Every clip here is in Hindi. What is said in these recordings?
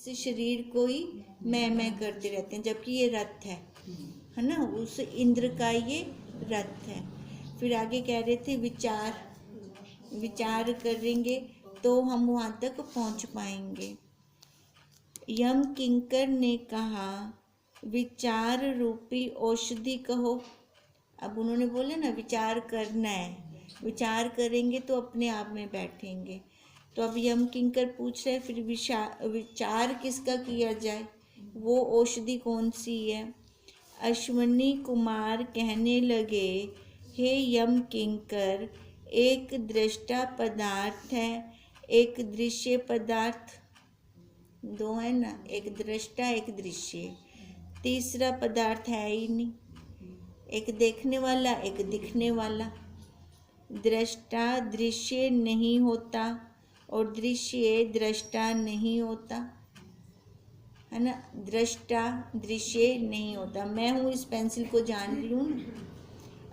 इस शरीर को ही मैं करते रहते हैं, जबकि ये रथ है ना, उस इंद्र का ये रथ है। फिर आगे कह रहे थे विचार करेंगे तो हम वहाँ तक पहुँच पाएंगे। यम किंकर ने कहा विचार रूपी औषधि कहो। अब उन्होंने बोले ना विचार करना है, विचार करेंगे तो अपने आप में बैठेंगे। तो अब यम किंकर पूछ रहे फिर विचार किसका किया जाए, वो औषधि कौन सी है। अश्वनी कुमार कहने लगे हे यम किंकर, एक दृष्टा पदार्थ है, एक दृश्य पदार्थ, दो है ना, एक दृष्टा एक दृश्य, तीसरा पदार्थ है ही नहीं, एक देखने वाला एक दिखने वाला। दृष्टा दृश्य नहीं होता और दृश्य दृष्टा नहीं होता, है ना। दृष्टा दृश्य नहीं होता। मैं हूँ इस पेंसिल को जान रही हूँ,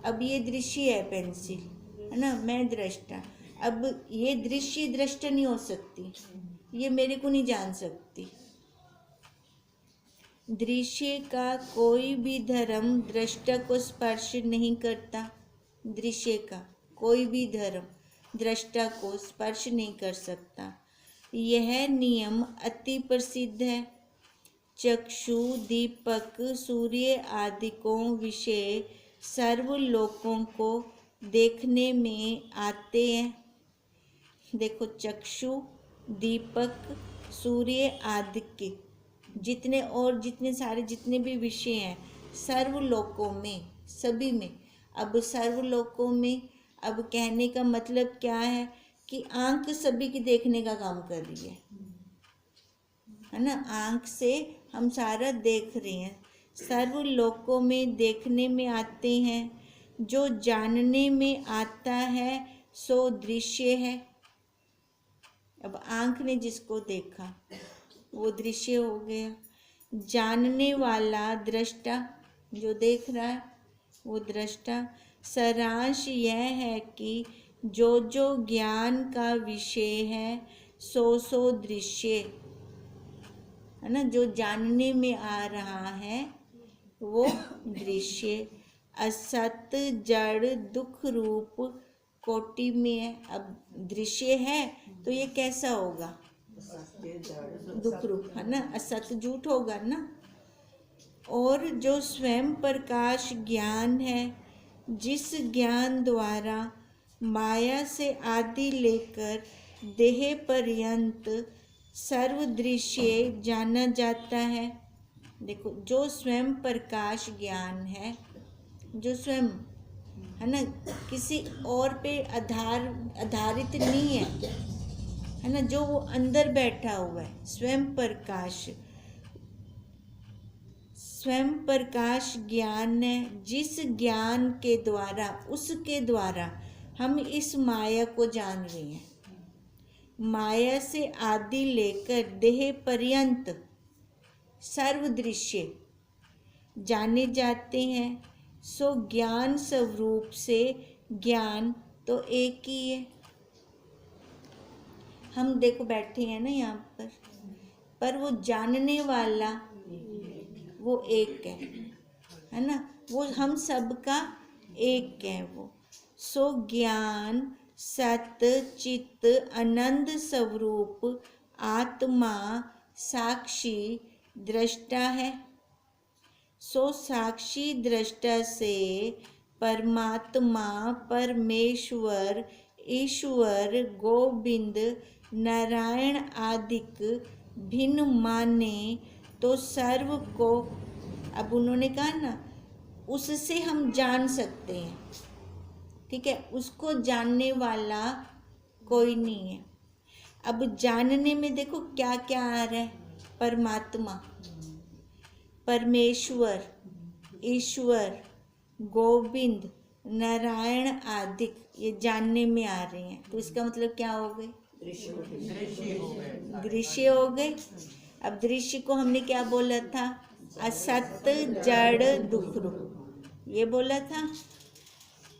अब ये दृश्य है पेंसिल, है ना, मैं दृष्टा। अब ये दृश्य दृष्टा नहीं हो सकती, ये मेरे को नहीं जान सकती। दृश्य का कोई भी धर्म दृष्टा को स्पर्श नहीं करता। दृश्य का कोई भी धर्म दृष्टा को स्पर्श नहीं कर सकता। यह नियम अति प्रसिद्ध है। चक्षु दीपक सूर्य आदि को विषय सर्व लोकों को देखने में आते हैं। देखो, चक्षु दीपक सूर्य आदि के जितने सारे जितने भी विषय हैं सर्वलोकों में, सभी में। अब सर्वलोकों में, अब कहने का मतलब क्या है कि आंख सभी की देखने का काम कर रही है ना, आंख से हम सारा देख रहे हैं। सर्वलोकों में देखने में आते हैं। जो जानने में आता है सो दृश्य है। अब आंख ने जिसको देखा वो दृश्य हो गया। जानने वाला दृष्टा, जो देख रहा है वो दृष्टा। सारांश यह है कि जो जो ज्ञान का विषय है सो दृश्य, है ना, जो जानने में आ रहा है वो दृश्य। असत जड़ दुख रूप कोटि में है। अब दृश्य है तो ये कैसा होगा, दुख रूप, है ना, असत झूठ होगा ना। और जो स्वयं प्रकाश ज्ञान है, जिस ज्ञान द्वारा माया से आदि लेकर देह पर्यंत सर्व दृश्य जाना जाता है। देखो, जो स्वयं प्रकाश ज्ञान है, जो स्वयं, है ना, किसी और पे आधारित नहीं है ना, जो वो अंदर बैठा हुआ है, स्वयं प्रकाश ज्ञान है, जिस ज्ञान के द्वारा, उसके द्वारा हम इस माया को जान रहे हैं। माया से आदि लेकर देह पर्यंत सर्व दृश्य जाने जाते हैं। सो ज्ञान स्वरूप से ज्ञान तो एक ही है। हम देखो बैठे हैं ना यहाँ पर वो जानने वाला वो एक है ना, वो हम सबका एक है वो। सो ज्ञान सत चित आनंद स्वरूप आत्मा साक्षी दृष्टा है। सो साक्षी दृष्टा से परमात्मा परमेश्वर ईश्वर गोविंद नारायण आदिक भिन्न माने तो सर्व को, अब उन्होंने कहा ना, उससे हम जान सकते हैं, ठीक है, उसको जानने वाला कोई नहीं है। अब जानने में देखो क्या क्या आ रहा है, परमात्मा, परमेश्वर, ईश्वर, गोविंद, नारायण आदि, ये जानने में आ रहे हैं। तो इसका मतलब क्या हो गए, दृश्य हो गए। अब दृश्य को हमने क्या बोला था, असत जड़ दुख रूप, ये बोला था।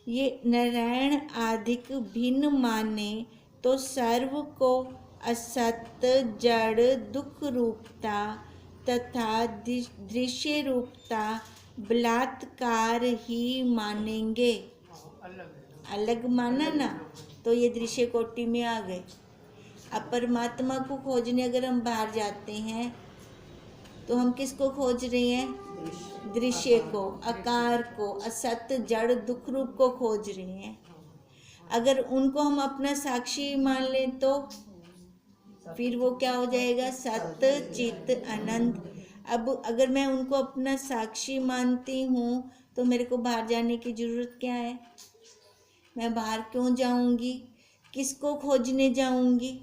ये नारायण आदिक भिन्न माने तो सर्व को, असत जड़ दुख रूपता तथा दृश्य रूपता बलात्कार ही मानेंगे। अलग माना ना, तो ये दृश्य कोटि में आ गए। अब परमात्मा को खोजने अगर हम बाहर जाते हैं तो हम किसको खोज रहे हैं? दृश्य को, आकार को, असत जड़ दुख रूप को खोज रहे हैं। अगर उनको हम अपना साक्षी मान लें तो फिर वो क्या हो जाएगा? सत चित अनंत। अब अगर मैं उनको अपना साक्षी मानती हूँ तो मेरे को बाहर जाने की जरूरत क्या है? मैं बाहर क्यों जाऊंगी? किसको खोजने जाऊंगी?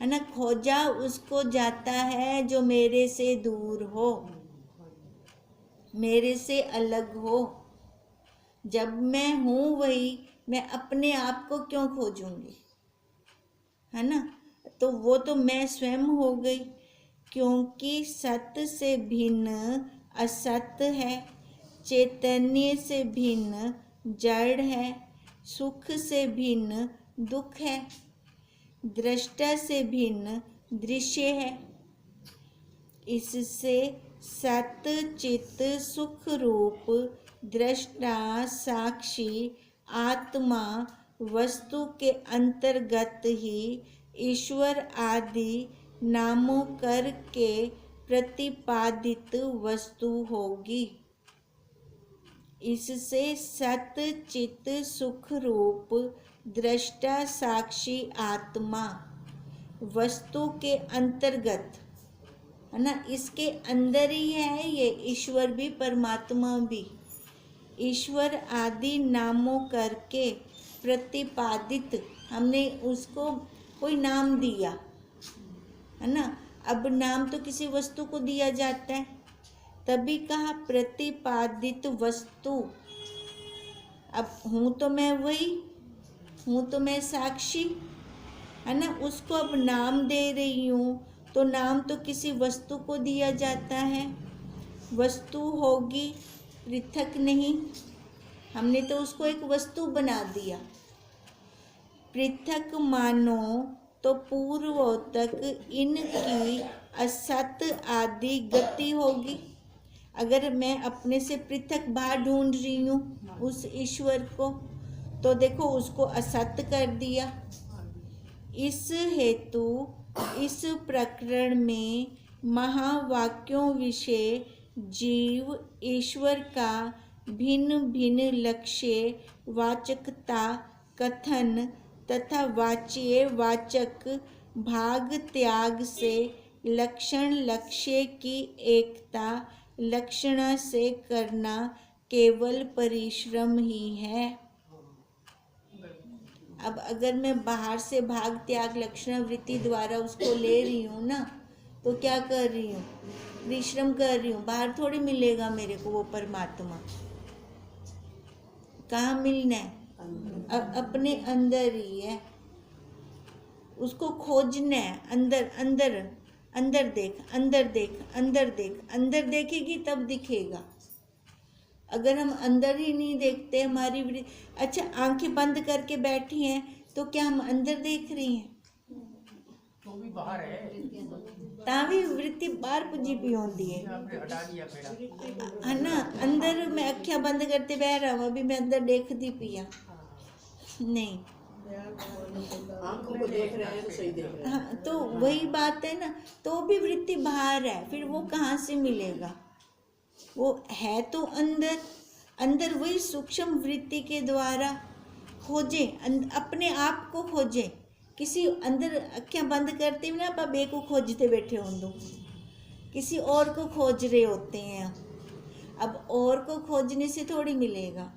है ना, खोजा उसको जाता है जो मेरे से दूर हो, मेरे से अलग हो। जब मैं हूँ वही, मैं अपने आप को क्यों खोजूंगी? है ना, तो वो तो मैं स्वयं हो गई, क्योंकि सत्य से भिन्न असत्य है, चैतन्य से भिन्न जड़ है, सुख से भिन्न दुख है, दृष्टा से भिन्न दृश्य है। इससे सत चित सुख रूप दृष्टा साक्षी आत्मा वस्तु के अंतर्गत ही ईश्वर आदि नामों करके प्रतिपादित वस्तु होगी। इससे सत चित सुख रूप दृष्टा साक्षी आत्मा वस्तु के अंतर्गत, है ना, इसके अंदर ही है ये ईश्वर भी परमात्मा भी। ईश्वर आदि नामों करके प्रतिपादित, हमने उसको कोई नाम दिया, है ना। अब नाम तो किसी वस्तु को दिया जाता है, तभी कहा प्रतिपादित वस्तु। अब हूँ तो मैं वही, हूँ तो मैं साक्षी, है ना, उसको अब नाम दे रही हूँ तो नाम तो किसी वस्तु को दिया जाता है। वस्तु होगी, पृथक नहीं, हमने तो उसको एक वस्तु बना दिया। पृथक मानो तो पूर्वोतक इनकी असत आदि गति होगी। अगर मैं अपने से पृथक बाहर ढूंढ रही हूँ उस ईश्वर को, तो देखो उसको असत कर दिया। इस हेतु इस प्रकरण में महावाक्यों विषय जीव ईश्वर का भिन्न भिन्न लक्ष्य वाचकता कथन तथा वाच्य वाचक भाग त्याग से लक्षण लक्ष्य की एकता लक्षणा से करना केवल परिश्रम ही है। अब अगर मैं बाहर से भाग त्याग लक्षण वृत्ति द्वारा उसको ले रही हूँ ना, तो क्या कर रही हूँ? परिश्रम कर रही हूँ। बाहर थोड़ी मिलेगा मेरे को वो परमात्मा। कहाँ मिलना है? अपने अंदर ही है, उसको खोजना है। अंदर अंदर अंदर देख, अंदर देख, अंदर देख, अंदर देखेगी तब दिखेगा। अगर हम अंदर ही नहीं देखते, हमारी अच्छा आंखें बंद करके बैठी हैं तो क्या हम अंदर देख रही हैं? तो भी बाहर है, तावी वृत्ति बाहर पुजी पी होती है ना। अंदर मैं अखियां बंद करते बह रहा हूँ, अभी मैं अंदर देखती पिया नहीं। आंखों को देख रहे हैं, सही देख रहे हैं। हाँ, तो वही बात है ना। तो भी वृत्ति बाहर है, फिर वो कहाँ से मिलेगा? वो है तो अंदर। अंदर वही सूक्ष्म वृत्ति के द्वारा खोजे, अपने आप को खोजे। किसी अंदर अखियां बंद करते हुए ना आप बे को खोजते बैठे हों, किसी और को खोज रहे होते हैं। अब और को खोजने से थोड़ी मिलेगा।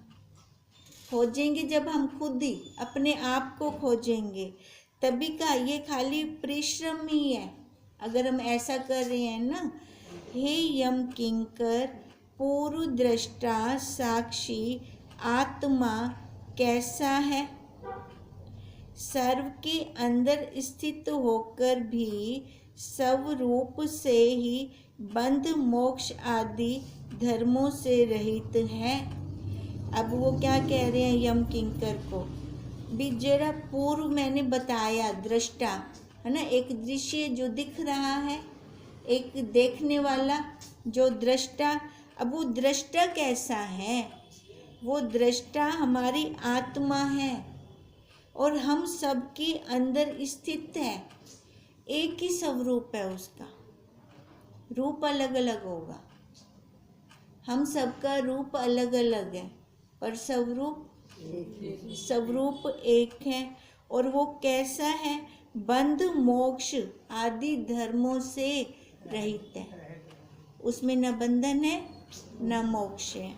खोजेंगे जब हम खुद ही अपने आप को खोजेंगे, तभी का ये खाली परिश्रम ही है। अगर हम ऐसा कर रहे हैं ना, हे यम किंकर पूर्व दृष्टा साक्षी आत्मा कैसा है? सर्व के अंदर स्थित होकर भी स्वरूप से ही बंध मोक्ष आदि धर्मों से रहित है। अब वो क्या कह रहे हैं यम किंकर को भी, जरा पूर्व मैंने बताया दृष्टा, है ना। एक दृश्य जो दिख रहा है, एक देखने वाला जो दृष्टा। अब वो दृष्टा कैसा है? वो दृष्टा हमारी आत्मा है और हम सबके अंदर स्थित है। एक ही स्वरूप है उसका, रूप अलग अलग होगा। हम सबका रूप अलग अलग है पर स्वरूप एक है। और वो कैसा है? बंध मोक्ष आदि धर्मों से रहित है। उसमें न बंधन है न मोक्ष है।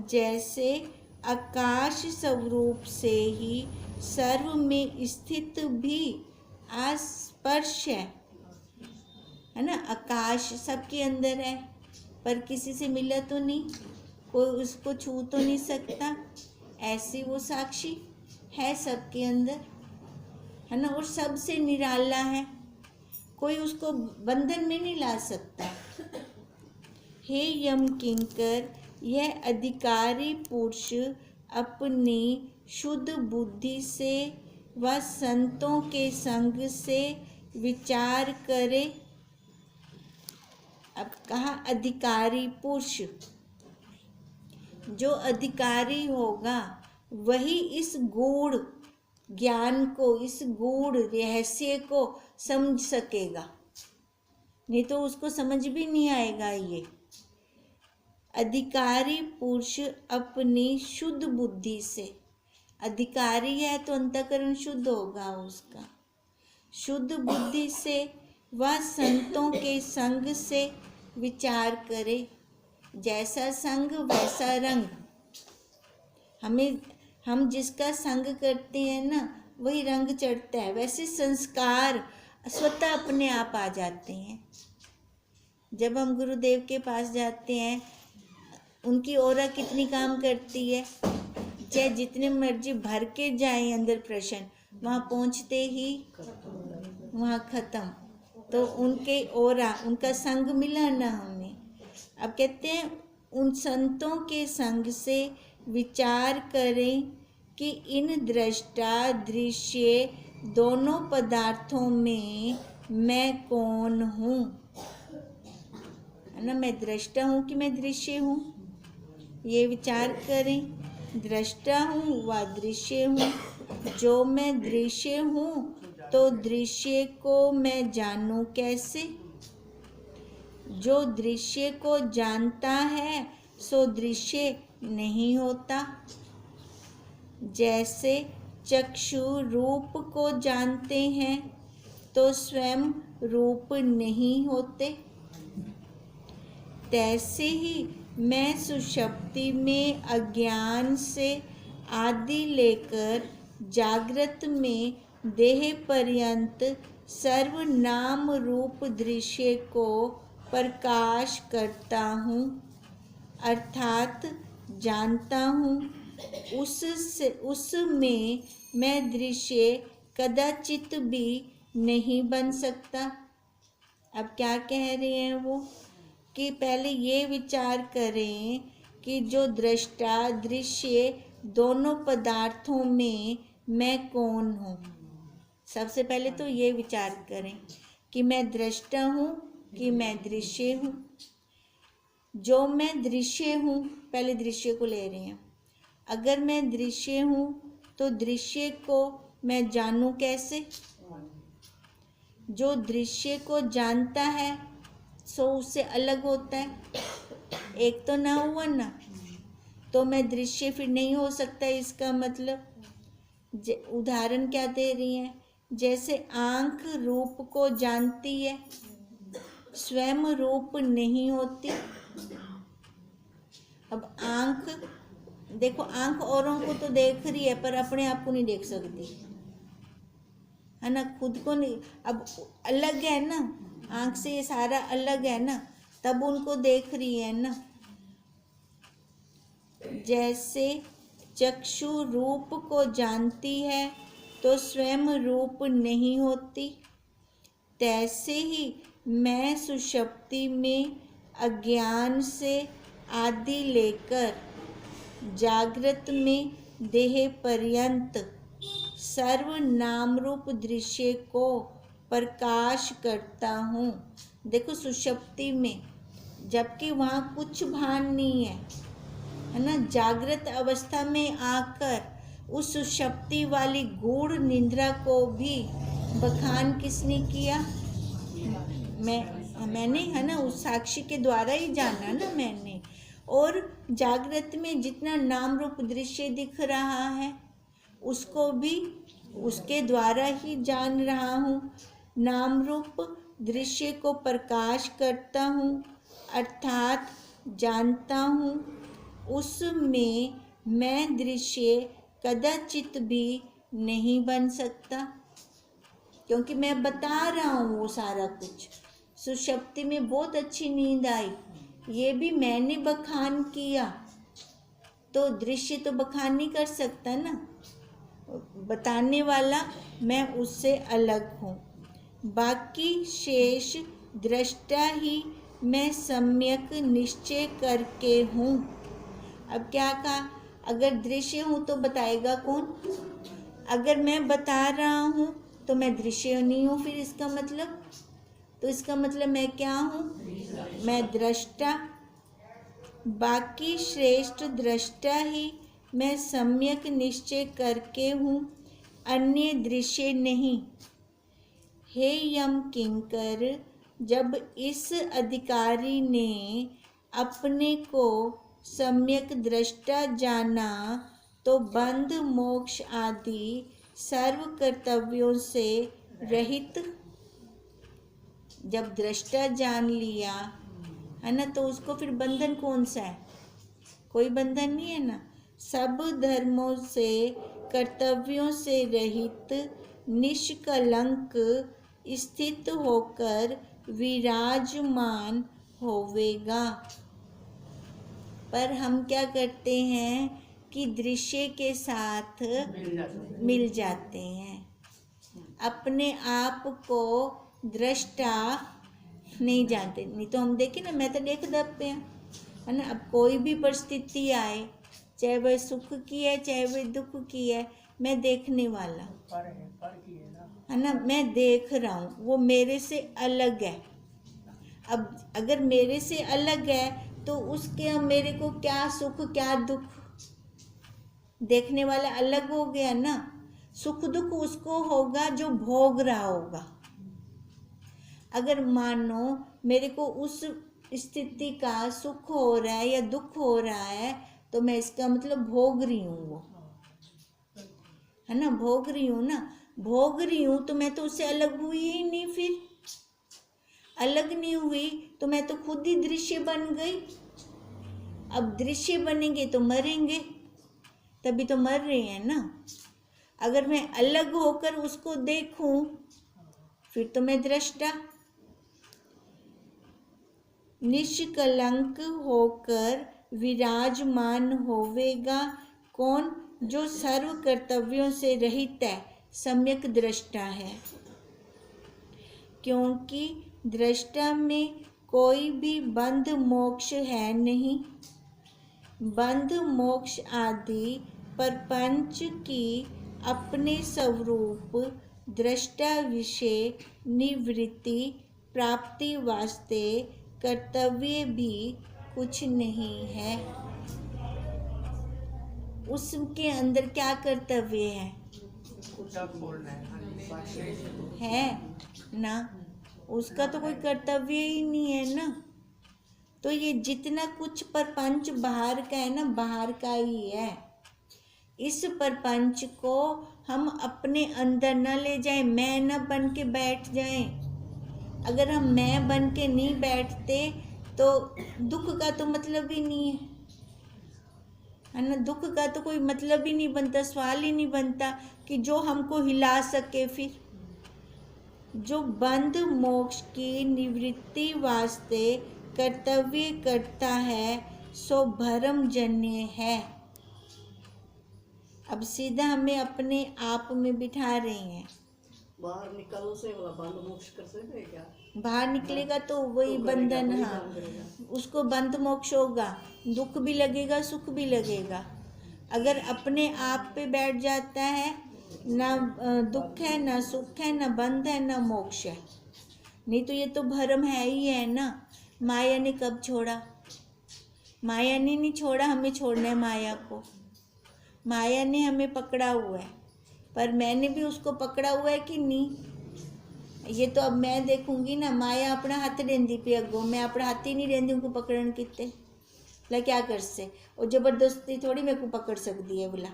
जैसे आकाश स्वरूप से ही सर्व में स्थित भी अस्पर्श है ना। आकाश सबके अंदर है पर किसी से मिला तो नहीं, कोई उसको छू तो नहीं सकता। ऐसे वो साक्षी है सबके अंदर, है ना। और सबसे निराला है, कोई उसको बंधन में नहीं ला सकता। हे यम किंकर, यह अधिकारी पुरुष अपनी शुद्ध बुद्धि से व संतों के संग से विचार करे। अब कहा अधिकारी पुरुष, जो अधिकारी होगा वही इस गूढ़ ज्ञान को, इस गूढ़ रहस्य को समझ सकेगा, नहीं तो उसको समझ भी नहीं आएगा। ये अधिकारी पुरुष अपनी शुद्ध बुद्धि से, अधिकारी है तो अंतःकरण शुद्ध होगा उसका, शुद्ध बुद्धि से वह संतों के संग से विचार करे। जैसा संग वैसा रंग। हम जिसका संग करते हैं ना वही रंग चढ़ता है। वैसे संस्कार स्वतः अपने आप आ जाते हैं। जब हम गुरुदेव के पास जाते हैं, उनकी ऑरा कितनी काम करती है। चाहे जितने मर्जी भर के जाए अंदर प्रश्न, वहाँ पहुँचते ही वहाँ खत्म। तो उनके ऑरा, उनका संग मिला ना हमें। अब कहते हैं उन संतों के संग से विचार करें कि इन दृष्टा दृश्य दोनों पदार्थों में मैं कौन हूँ, है ना। मैं दृष्टा हूँ कि मैं दृश्य हूँ, ये विचार करें। दृष्टा हूँ व दृश्य हूँ। जो मैं दृश्य हूँ तो दृश्य को मैं जानूं कैसे? जो दृश्य को जानता है सो दृश्य नहीं होता। जैसे चक्षु रूप को जानते हैं तो स्वयं रूप नहीं होते, तैसे ही मैं सुषुप्ति में अज्ञान से आदि लेकर जागृत में देह पर्यंत सर्व नाम रूप दृश्य को प्रकाश करता हूँ, अर्थात जानता हूँ। उसमें मैं दृश्य कदाचित भी नहीं बन सकता। अब क्या कह रहे हैं वो, कि पहले ये विचार करें कि जो दृष्टा दृश्य दोनों पदार्थों में मैं कौन हूँ। सबसे पहले तो ये विचार करें कि मैं दृष्टा हूँ कि मैं दृश्य हूँ। जो मैं दृश्य हूँ, पहले दृश्य को ले रहे हैं। अगर मैं दृश्य हूँ तो दृश्य को मैं जानूं कैसे? जो दृश्य को जानता है सो उससे अलग होता है। एक तो ना हुआ ना, तो मैं दृश्य फिर नहीं हो सकता। इसका मतलब उदाहरण क्या दे रही हैं? जैसे आँख रूप को जानती है, स्वयं रूप नहीं होती। अब आँख देखो, आँख औरों को तो देख रही है पर अपने आप को नहीं देख सकती, है ना। खुद को नहीं, अब अलग है ना, आँख से ये सारा अलग है ना, तब उनको देख रही है ना। जैसे चक्षु रूप को जानती है तो स्वयं रूप नहीं होती, तैसे ही मैं सुषुप्ति में अज्ञान से आदि लेकर जागृत में देह पर्यंत सर्व नाम रूप दृश्य को प्रकाश करता हूँ। देखो सुषुप्ति में, जबकि वहाँ कुछ भान नहीं है ना, जागृत अवस्था में आकर उस सुषुप्ति वाली गूढ़ निद्रा को भी बखान किसने किया? मैंने, है ना, उस साक्षी के द्वारा ही जाना ना मैंने। और जागृत में जितना नाम रूप दृश्य दिख रहा है उसको भी उसके द्वारा ही जान रहा हूँ। नाम रूप दृश्य को प्रकाश करता हूँ, अर्थात जानता हूँ। उसमें मैं दृश्य कदाचित भी नहीं बन सकता, क्योंकि मैं बता रहा हूँ वो सारा कुछ। सुषुप्ति में बहुत अच्छी नींद आई, ये भी मैंने बखान किया, तो दृश्य तो बखान नहीं कर सकता ना, बताने वाला मैं उससे अलग हूँ। बाकी शेष दृष्टा ही मैं सम्यक निश्चय करके हूँ। अब क्या कहा? अगर दृश्य हूँ तो बताएगा कौन? अगर मैं बता रहा हूँ तो मैं दृश्य नहीं हूँ, फिर इसका मतलब, तो इसका मतलब मैं क्या हूँ? मैं दृष्टा। बाकी श्रेष्ठ दृष्टा ही मैं सम्यक निश्चय करके हूँ, अन्य दृश्य नहीं। हे यम किंकर, जब इस अधिकारी ने अपने को सम्यक दृष्टा जाना तो बंध मोक्ष आदि सर्व कर्तव्यों से रहित, जब दृष्टा जान लिया है ना, तो उसको फिर बंधन कौन सा है? कोई बंधन नहीं है ना। सब धर्मों से कर्तव्यों से रहित निष्कलंक स्थित होकर विराजमान होवेगा। पर हम क्या करते हैं कि दृश्य के साथ मिल जाते हैं, अपने आप को दृष्टा नहीं जानते। नहीं तो हम देखें ना, मैं तो देख दबते हैं, है ना। अब कोई भी परिस्थिति आए, चाहे वह सुख की है चाहे वह दुख की है, मैं देखने वाला, है ना, मैं देख रहा हूँ, वो मेरे से अलग है। अब अगर मेरे से अलग है तो उसके मेरे को क्या सुख क्या दुख, देखने वाला अलग हो गया ना। सुख दुख उसको होगा जो भोग रहा होगा। अगर मानो मेरे को उस स्थिति का सुख हो रहा है या दुख हो रहा है, तो मैं इसका मतलब भोग रही हूँ, वो है ना, भोग रही हूँ ना। भोग रही हूँ तो मैं तो उससे अलग हुई ही नहीं, फिर अलग नहीं हुई तो मैं तो खुद ही दृश्य बन गई। अब दृश्य बनेंगे तो मरेंगे, तभी तो मर रहे हैं ना। अगर मैं अलग होकर उसको देखूं फिर तो मैं दृष्टा। निष्कलंक होकर विराजमान होवेगा कौन? जो सर्व कर्तव्यों से रहित है, सम्यक दृष्टा है। क्योंकि दृष्टा में कोई भी बंध मोक्ष है नहीं। बंध मोक्ष आदि प्रपंच की अपने स्वरूप दृष्टा विषय निवृत्ति प्राप्ति वास्ते कर्तव्य भी कुछ नहीं है। उसके अंदर क्या कर्तव्य है ना, उसका तो कोई कर्तव्य ही नहीं है ना। तो ये जितना कुछ प्रपंच बाहर का है ना, बाहर का ही है। इस प्रपंच को हम अपने अंदर न ले जाएं, मैं न बन के बैठ जाएं। अगर हम मैं बन के नहीं बैठते तो दुख का तो मतलब ही नहीं है ना। दुख का तो कोई मतलब ही नहीं बनता, सवाल ही नहीं बनता कि जो हमको हिला सके। फिर जो बंध मोक्ष की निवृत्ति वास्ते कर्तव्य करता है सो भरम जन्य है। अब सीधा हमें अपने आप में बिठा रहे हैं। बाहर निकल से वाला बंध मोक्ष कर सकते क्या? बाहर निकलेगा तो वही तो बंधन, करेगा, हाँ, उसको बंध मोक्ष होगा, दुख भी लगेगा सुख भी लगेगा। अगर अपने आप पे बैठ जाता है ना दुख है, ना सुख है, ना बंध है, ना मोक्ष है। नहीं तो ये तो भ्रम है ही है ना। माया ने कब छोड़ा? माया ने नहीं छोड़ा, हमें छोड़ना है माया को। माया ने हमें पकड़ा हुआ है, पर मैंने भी उसको पकड़ा हुआ है कि नहीं, ये तो अब मैं देखूंगी ना। माया अपना हाथ देंदी पे अगो, मैं अपना हाथ ही नहीं देंदी उनको पकड़न किते बोला क्या कर से, और जबरदस्ती थोड़ी मेरे को पकड़ सकती है। बोला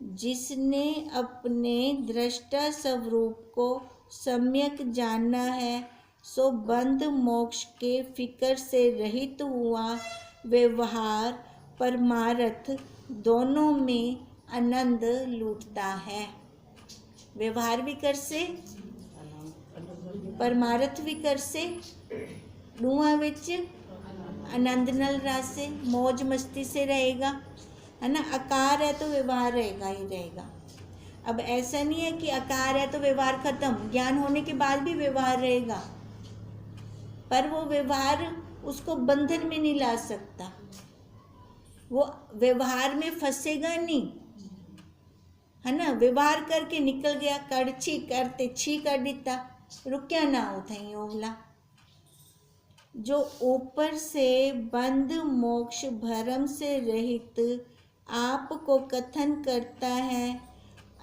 जिसने अपने दृष्टा स्वरूप को सम्यक जानना है, सो बंध मोक्ष के फिकर से रहित हुआ व्यवहार परमार्थ दोनों में आनंद लूटता है। व्यवहार भी कर से, परमार्थ भी कर से, दोवां विच आनंद नल रासे, मौज मस्ती से रहेगा, है ना। आकार है तो व्यवहार रहेगा ही रहेगा। अब ऐसा नहीं है कि आकार है तो व्यवहार खत्म, ज्ञान होने के बाद भी व्यवहार रहेगा, पर वो व्यवहार उसको बंधन में नहीं ला सकता, वो व्यवहार में फंसेगा नहीं, है ना। व्यवहार करके निकल गया, कड़छी करते छी कर दिता, रुक्या ना हो थई ओवला। जो ऊपर से बंध मोक्ष भरम से रहित आप को कथन करता है,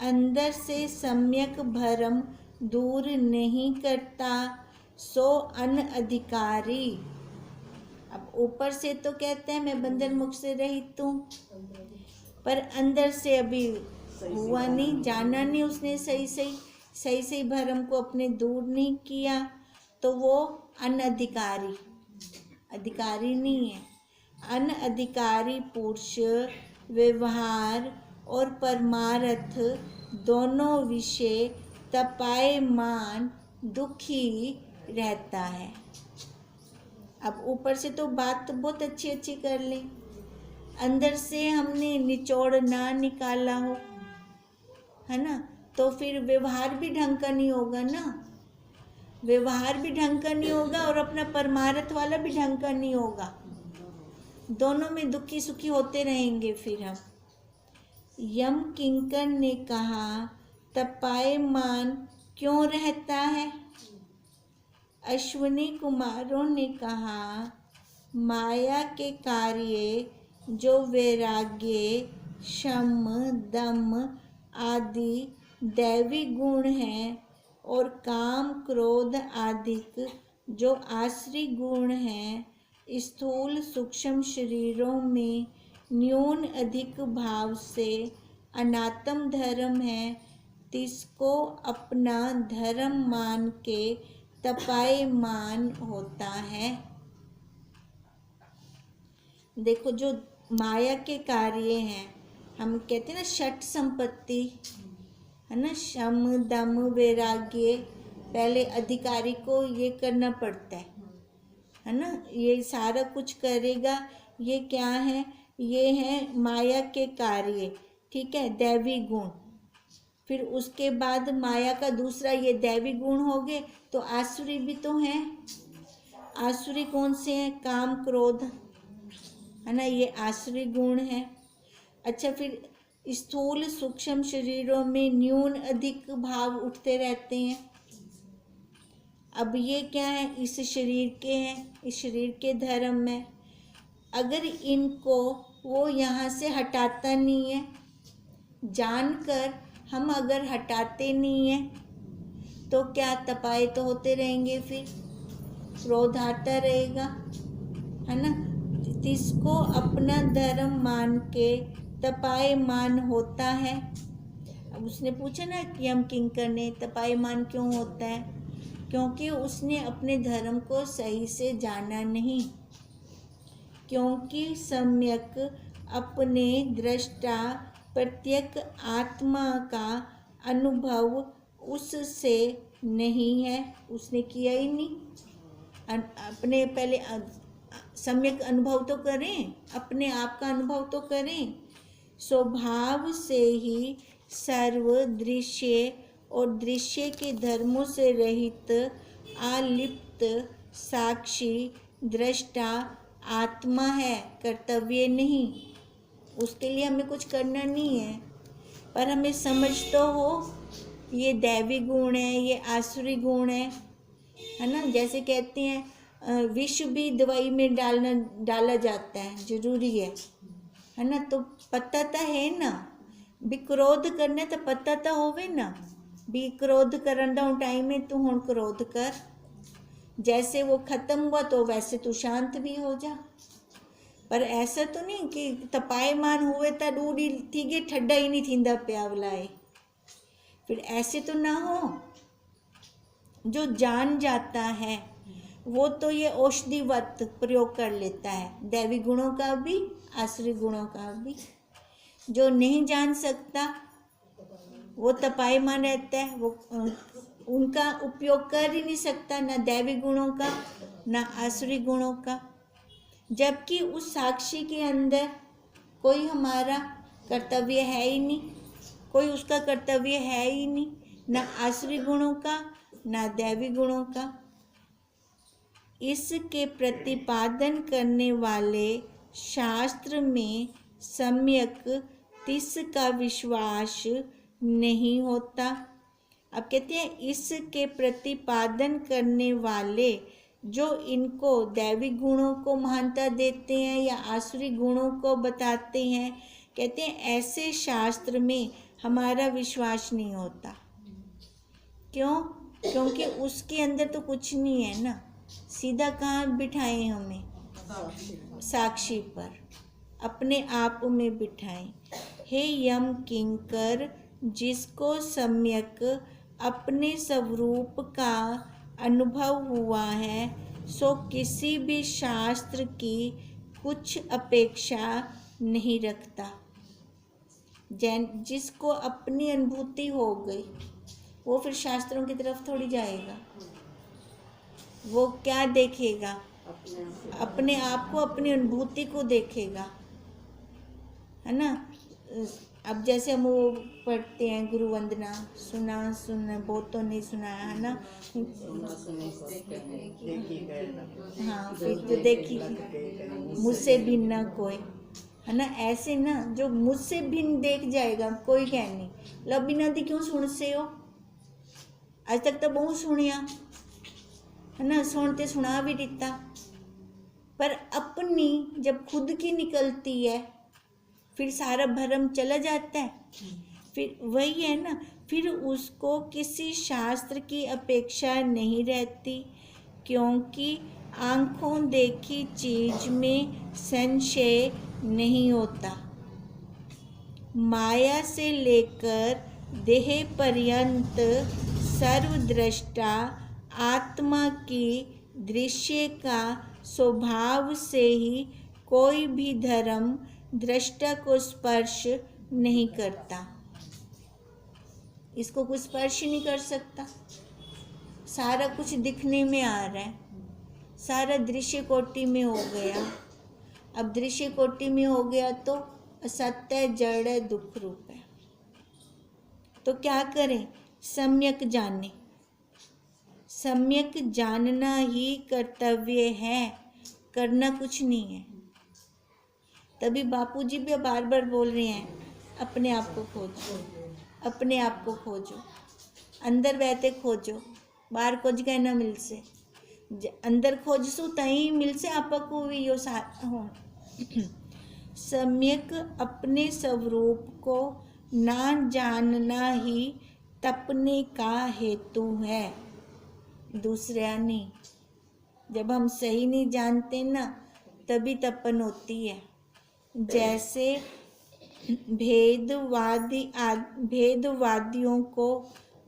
अंदर से सम्यक भरम दूर नहीं करता, सो अनधिकारी। अब ऊपर से तो कहते हैं मैं बंधन मुख से रहित हूँ, पर अंदर से अभी हुआ नहीं, जाना नहीं उसने सही भरम को अपने दूर नहीं किया, तो वो अनधिकारी, अधिकारी नहीं है। अनधिकारी पुरुष व्यवहार और परमार्थ दोनों विषय तपायमान दुखी रहता है। अब ऊपर से तो बात तो बहुत अच्छी अच्छी कर ली, अंदर से हमने निचोड़ ना निकाला हो, है ना, तो फिर व्यवहार भी ढंग का नहीं होगा ना। व्यवहार भी ढंग का नहीं होगा और अपना परमार्थ वाला भी ढंग का नहीं होगा, दोनों में दुखी सुखी होते रहेंगे फिर हम। यम किंकर ने कहा तपायमान क्यों रहता है? अश्विनी कुमारों ने कहा माया के कार्य जो वैराग्य, शम, दम आदि दैवी गुण हैं और काम क्रोध आदि जो आश्री गुण हैं, स्थूल सूक्ष्म शरीरों में न्यून अधिक भाव से अनात्म धर्म है, तिसको अपना धर्म मान के तपायमान होता है। देखो जो माया के कार्य हैं, हम कहते हैं ना षट संपत्ति, है ना, शम दम वैराग्य, पहले अधिकारी को ये करना पड़ता है ना, ये सारा कुछ करेगा। ये क्या है? ये है माया के कार्य, ठीक है, दैवी गुण। फिर उसके बाद माया का दूसरा ये दैवी गुण हो गए, तो आसुरी भी तो हैं। आसुरी कौन से हैं? काम क्रोध, है ना, ये आसुरी गुण है। अच्छा, फिर स्थूल सूक्ष्म शरीरों में न्यून अधिक भाव उठते रहते हैं। अब ये क्या है? इस शरीर के हैं, इस शरीर के धर्म में। अगर इनको वो यहाँ से हटाता नहीं है, जानकर हम अगर हटाते नहीं हैं तो क्या तपाए तो होते रहेंगे, फिर क्रोध आता रहेगा, है ना। इसको अपना धर्म मान के तपायमान होता है। अब उसने पूछा ना कि हम किंकर ने तपायमान क्यों होता है? क्योंकि उसने अपने धर्म को सही से जाना नहीं, क्योंकि सम्यक अपने दृष्टा प्रत्येक आत्मा का अनुभव उससे नहीं है, उसने किया ही नहीं। अपने पहले सम्यक अनुभव तो करें, अपने आप का अनुभव तो करें। स्वभाव से ही सर्व दृश्य और दृश्य के धर्मों से रहित अलिप्त साक्षी दृष्टा आत्मा है, कर्तव्य नहीं। उसके लिए हमें कुछ करना नहीं है, पर हमें समझ तो हो ये दैवी गुण है, ये आसुरी गुण है ना। जैसे कहते हैं विष भी दवाई में डाला जाता है, जरूरी है ना। तो पता तो है ना भी क्रोध करने, तो पता तो होवे ना भी क्रोध करन दा टाइम में तू हुण क्रोध कर, जैसे वो खत्म हुआ तो वैसे तू शांत भी हो जा। पर ऐसा तो नहीं कि तपायमान हुए तो डूडी थी गई ठंडा ही नहीं थींदा प्या वलाए, फिर ऐसे तो ना हो। जो जान जाता है वो तो ये औषधिवत प्रयोग कर लेता है, दैवी गुणों का भी आसुरी गुणों का भी। जो नहीं जान सकता वो तपायमान रहता है, वो उनका उपयोग कर ही नहीं सकता, ना दैवी गुणों का ना आसुरी गुणों का। जबकि उस साक्षी के अंदर कोई हमारा कर्तव्य है ही नहीं, कोई उसका कर्तव्य है ही नहीं, ना आसुरी गुणों का ना दैवी गुणों का। इसके प्रतिपादन करने वाले शास्त्र में सम्यक तिसका विश्वास नहीं होता। अब कहते हैं इसके प्रतिपादन करने वाले जो इनको दैवी गुणों को महानता देते हैं या आसुरी गुणों को बताते हैं, कहते हैं ऐसे शास्त्र में हमारा विश्वास नहीं होता। क्यों? क्योंकि उसके अंदर तो कुछ नहीं है ना, सीधा कहाँ बिठाए हमें? साक्षी पर, अपने आप में बिठाए। हे यम किंकर, जिसको सम्यक अपने स्वरूप का अनुभव हुआ है, सो किसी भी शास्त्र की कुछ अपेक्षा नहीं रखता। जिसको अपनी अनुभूति हो गई वो फिर शास्त्रों की तरफ थोड़ी जाएगा। वो क्या देखेगा? अपने आप को, अपनी अनुभूति को देखेगा, है ना। अब जैसे हम वो पढ़ते हैं गुरु वंदना, सुना बहुतों नहीं सुना है ना। हाँ, फिर तो देखी मुझसे भिन्न कोई, है ना। ऐसे ना जो मुझसे भिन्न देख जाएगा कोई कह नहीं लो बिना दी क्यों सुन से हो, आज तक तो बहुत सुनिया, है ना, सुनते सुना भी दिता। पर अपनी जब खुद की निकलती है फिर सारा भरम चला जाता है। फिर वही है ना, फिर उसको किसी शास्त्र की अपेक्षा नहीं रहती, क्योंकि आँखों देखी चीज में संशय नहीं होता। माया से लेकर देह पर्यंत सर्वद्रष्टा आत्मा की दृश्य का स्वभाव से ही कोई भी धर्म दृष्टा को स्पर्श नहीं करता। इसको कुछ स्पर्श नहीं कर सकता। सारा कुछ दिखने में आ रहा है, सारा दृश्य कोटि में हो गया। अब दृश्य कोटि में हो गया तो असत्य, जड़ है, दुख रूप है। तो क्या करें? सम्यक जाने। सम्यक जानना ही कर्तव्य है, करना कुछ नहीं है। तभी बापूजी भी बार बार बोल रहे हैं अपने आप को खोजो, अपने आप को खोजो, अंदर बैठे खोजो, बाहर खोज गए ना मिल से। अंदर खोजसू तई मिल से आपको भी यो हो। सम्यक अपने स्वरूप को ना जानना ही तपने का हेतु है, दूसरा नहीं। जब हम सही नहीं जानते ना तभी तपन होती है। जैसे भेदवादियों को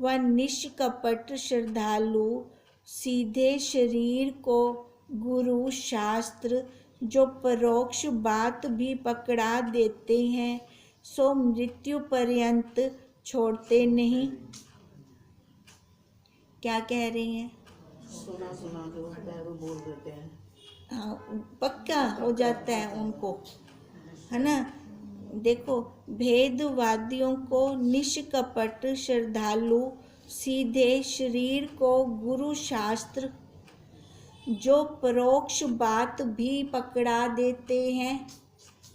वह निष्कपट श्रद्धालु सीधे शरीर को गुरु शास्त्र जो परोक्ष बात भी पकड़ा देते हैं, सो मृत्यु पर्यंत छोड़ते नहीं। क्या कह रही हैं? सुना जो होता है वो बोल देते हैं। हाँ, पक्का हो जाता है उनको, है ना। देखो, भेदवादियों को निष्कपट श्रद्धालु सीधे शरीर को गुरु शास्त्र जो परोक्ष बात भी पकड़ा देते हैं,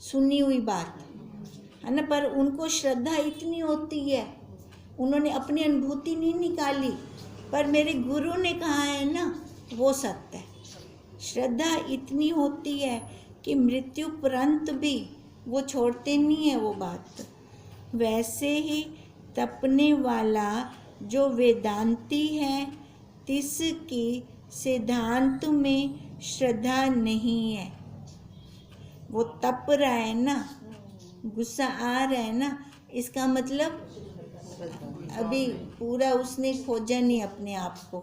सुनी हुई बात, है ना। पर उनको श्रद्धा इतनी होती है, उन्होंने अपनी अनुभूति नहीं निकाली, पर मेरे गुरु ने कहा है ना, वो सत्य है। श्रद्धा इतनी होती है कि मृत्यु उपरांत भी वो छोड़ते नहीं है वो बात। वैसे ही तपने वाला जो वेदांती है, तिसकी सिद्धांत में श्रद्धा नहीं है। वो तप रहा है ना, गुस्सा आ रहा है ना, इसका मतलब अभी पूरा उसने खोजा नहीं अपने आप को।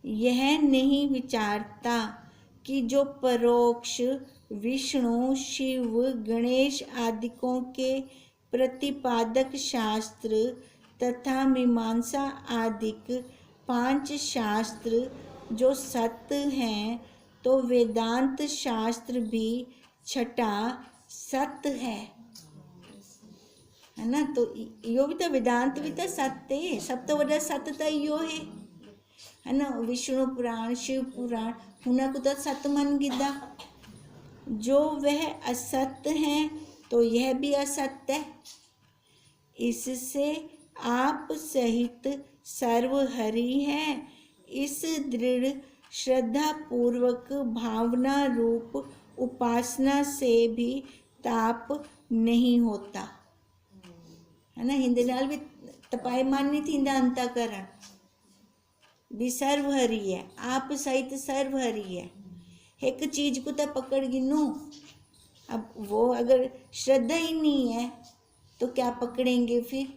यह नहीं विचारता कि जो परोक्ष विष्णु, शिव, गणेश आदिकों के प्रतिपादक शास्त्र तथा मीमांसा आदिक 5 शास्त्र जो सत्य हैं, तो वेदांत शास्त्र भी छठा सत्य है ना। तो यो भी तो वेदांत भी तो सत्य है, सब तो वजह सत्य तो यो है ना। विष्णु पुराण, शिव पुराण, उनको तो सत्य मन गिदा। जो वह असत्य है तो यह भी असत्य है। इससे आप सहित सर्वहरि है। इस दृढ़ श्रद्धा पूर्वक भावना रूप उपासना से भी ताप नहीं होता, है ना। हिंदे नाल भी तपायमान नहीं थींदा अंतःकरण भी सर्वहरि है, आप सहित सर्वहरि है। एक चीज को तो पकड़ गिनू, अब वो अगर श्रद्धा ही नहीं है तो क्या पकड़ेंगे फिर,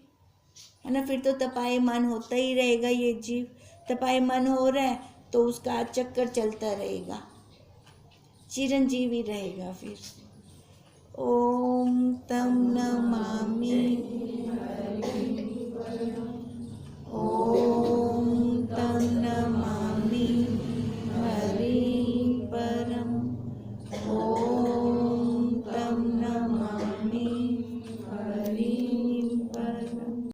है ना। फिर तो तपायमान होता ही रहेगा, ये जीव तपायमान हो रहा है तो उसका चक्कर चलता रहेगा, चिरंजीवी रहेगा फिर। ओम तम नमामि, ओम तम नमामि हरि परम। ओम